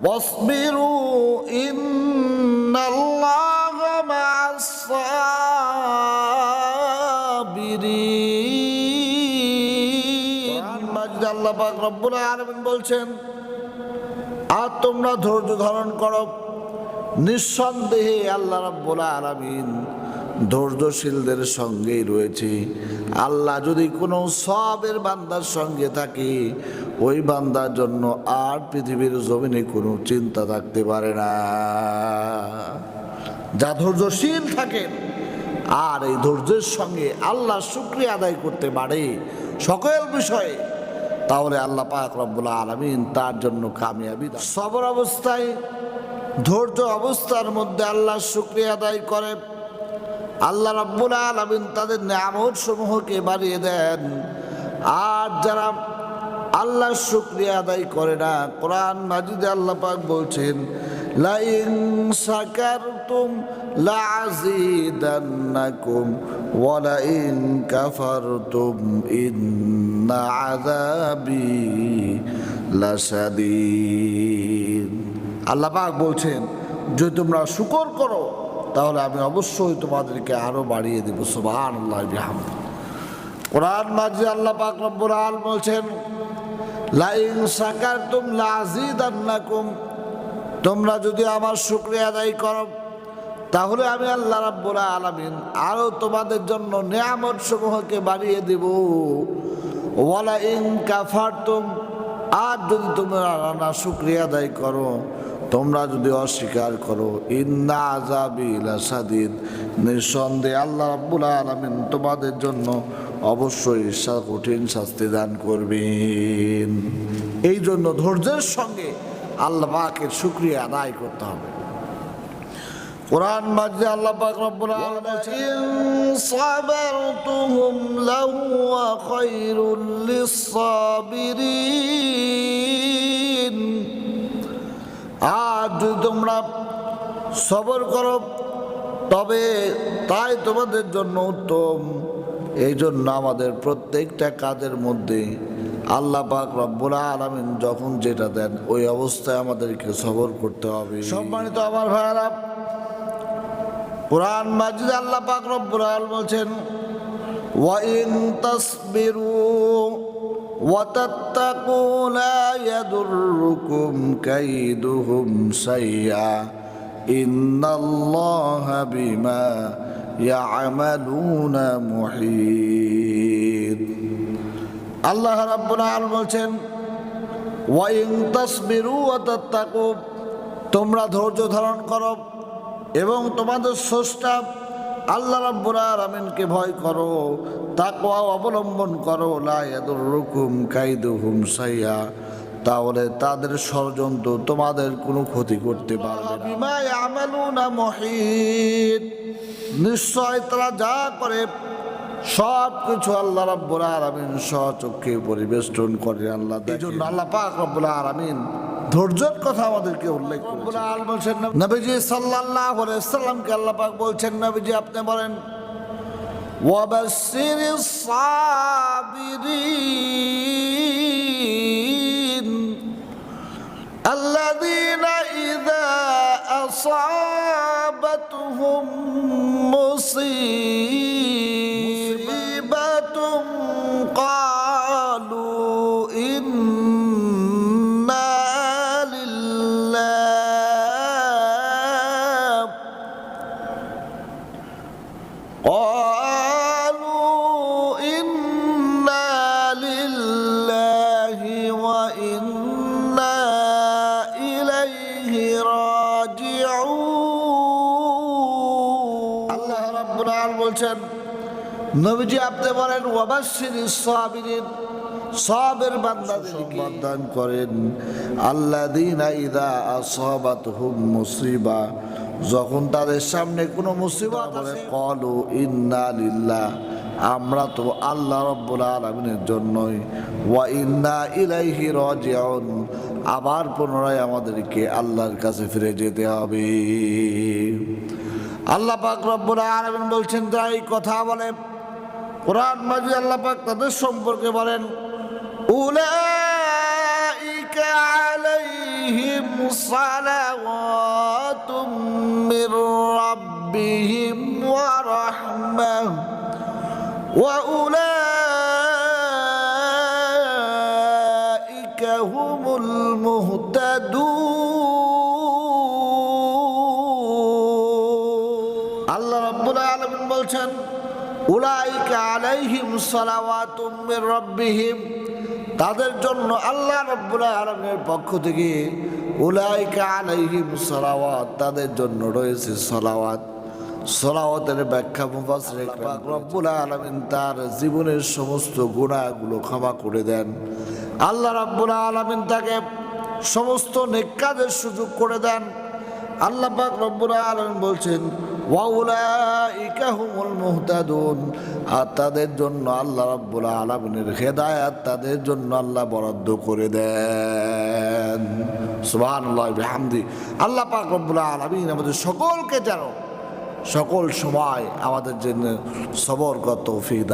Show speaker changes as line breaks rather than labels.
ওয়াসবিরু ইন্নাল্লাহা মা'আস সাবিরিন। কোরআন মাজিদে আল্লাহ পাক রব্বুল আলামিন বলছেন, আর তোমরা ধৈর্য ধারণ করো, নিঃসন্দেহে আল্লাহ রাব্বুল আলামিন ধৈর্যশীলদের সঙ্গেই রয়েছে। আল্লাহ যদি কোনো সবের বান্দার সঙ্গে থাকে, ওই বান্দার জন্য আর পৃথিবীর জমিনে কোনো চিন্তা থাকতে পারে না। যা ধৈর্যশীল থাকেন আর এই ধৈর্যের সঙ্গে আল্লাহ শুকরিয়া আদায় করতে পারে সকল বিষয়ে, তাহলে আল্লাহ পাক রব্বুল আলামিন তার জন্য কামিয়াবি। সবর অবস্থায়, ধৈর্য অবস্থার মধ্যে আল্লাহ শুকরিয়া আদায় করে, আল্লাহ রাব্বুল আলামিন তাদের নিয়ামত সমূহকে বাড়িয়ে দেন। আর যারা আল্লাহর শুকরিয়া আদায় করে না, কোরআন মাজিদে আল্লাহ পাক বলছেন, লাইন শাকারতুম লাযীদান্নাকুম ওয়া লাইন কাফারতুম ইন্না আযাবি লাশাদীদ। আল্লাহ পাক বলছেন, যদি তোমরা শুকর করো তাহলে আমি অবশ্যই তোমাদেরকে আরো বাড়িয়ে দেব। সুবহানাল্লাহ বিহামদিহি। কোরআন মাজিদে আল্লাহ পাক রব্বুল আলামিন বলছেন, লাইন শাকারতুম লাযীদান্নাকুম, তোমরা যদি আমার শুকরিয়া আদায় করো তাহলে আমি আল্লাহ রাব্বুল আলামিন আরো তোমাদের জন্য নিয়ামত সমূহকে বাড়িয়ে দেব। ওয়া লাইন কাফারতুম, আর যদি তোমরা না শুকরিয়া আদায় করো, তোমরা যদি অস্বীকার করো, ইন্না আযাবি লাশাদীদ, নিঃসন্দেহে আল্লাহ রাব্বুল আলামিন তোমাদের জন্য অবশ্যই কঠিন শাস্তি দান করবেন। এই জন্য ধৈর্যের সঙ্গে আল্লাহ পাকের শুকরিয়া আদায় করতে হবে। কোরআন মাজিদে আল্লাহ পাক রব্বুল আলামিন বলেছেন, ইন সাবারতুম লাহুয়া খায়রুল লিস-সাবিরিন, আর যদি তোমরা সবর করো তবে তাই তোমাদের জন্য উত্তম। এই জন্য আমাদের প্রত্যেকটা কাজের মধ্যে আল্লাহ পাক রব্বুল আলামিন যখন যেটা দেন ওই অবস্থায় আমাদেরকে সবর করতে হবে। সম্মানিত আমার ভাইরা, কোরআন মাজিদে আল্লাহ পাক রব্বুল আলামিন বলছেন, ওয়া ইন তাসবিরু ওয়া তাত্তাকু লা ইয়াদুররুকুম কাইদুহুম শাইআ ইন্নাল্লাহা বিমা ইয়ামালুনা মুহীত। আল্লাহ রাব্বুল আলামিন বলছেন, ওয়া ইন তাসবিরু ওয়া তাত্তাকু, তোমরা ধৈর্য ধারণ করো এবং তোমাদের স্রষ্টা আল্লাহ রাব্বুল আলামিনকে ভয় করো, তাকওয়া অবলম্বন করো, লা ইয়াদুররুকুম কাইদুহুম শাইআ, তাহলে তাদের ষড়যন্ত্র তোমাদের কোনো ক্ষতি করতে পারবে না। বিমা ইয়ামালুনা মুহীত, নিশ্চয় তারা যা করে সব কিছু আল্লাহ রাব্বুল আলামিন স্বচক্ষে পরিবেষ্টন করে। আল্লাহ, এই জন্য আল্লাহ পাক রব্বুল আলামিন ধৈর্যের কথা আমাদেরকে উল্লেখ করেছেন। নবীজি সাল্লাল্লাহু আলাইহি ওয়াসাল্লামকে আল্লাহ পাক বলছেন, নবীজি আপনি বলেন, ওয়াবাশশিরিস সাবিরিন আল্লাযীনা ইযা আসাবাতুহুম মুসিবাতুন ক্বালু ইন্না লিল্লাহি ওয়া ইন্না ইলাইহি রাজিউন। আল্লাহ রাব্বুল আলামিন বলছেন, নবীজি আপনি বলেন, ওয়াবাশশিরিস সাবিরিন, সবের বান্দাদেরকে দান করেন, আল্লাযীনা ইযা আসাবাতুহুম মুসিবা, যখন তাদের সামনে কোনো মুসিবত আসে, ক্বালু ইন্না লিল্লাহ, আমরা তো আল্লাহ রাব্বুল আলামিনের জন্যই, ওয়া ইন্না ইলাইহি রাজিউন, আবার পুনরায় আমাদেরকে আল্লাহর কাছে ফিরে যেতে হবে। আল্লাহ পাক রব্বুল আলামিন বলছেন, যারা এই কথা বলে, কোরআন মাজিদে আল্লাহ পাক তাদের সম্পর্কে বলেন, উলাইকা আলাইহিম صلوات من ربهم ورحمة وأولئك هم المهتدون আল্লাহ রাব্বুল আলামিন বলছেন উলাইকা আলাইহিম সালাওয়াতুম মির রাব্বিহিম, তাদের জন্য আল্লাহ রাব্বুল আলামিনের পক্ষ থেকে উলাইকা আলাইহিম সালাওয়াত, তাদের জন্য রয়েছে সালাওয়াত। সালাওয়াতের ব্যাখ্যা মুফাসসির পাক রব্বুল আলামিন তার জীবনের সমস্ত গুনাহগুলো ক্ষমা করে দেন। আল্লাহ রাব্বুল আলামিন তাকে সমস্ত নেক কাজের সুযোগ করে দেন। আল্লাহ পাক রব্বুল আলামিন বলছেন ওয়াউলাইকা হুমুল মুহতাদুন, আর তাদের জন্য আল্লাহ রাব্বুল আলামিনের হেদায়েত তাদের জন্য আল্লাহ বরাদ্দ করে দেন। সুবহানাল্লাহি ওয়া বিহামদি। আল্লাহ পাক রব্বুল আলামিন আমাদের সকলকে যেন সকল সময় আমাদের জন্য সবর করার তৌফিক দান।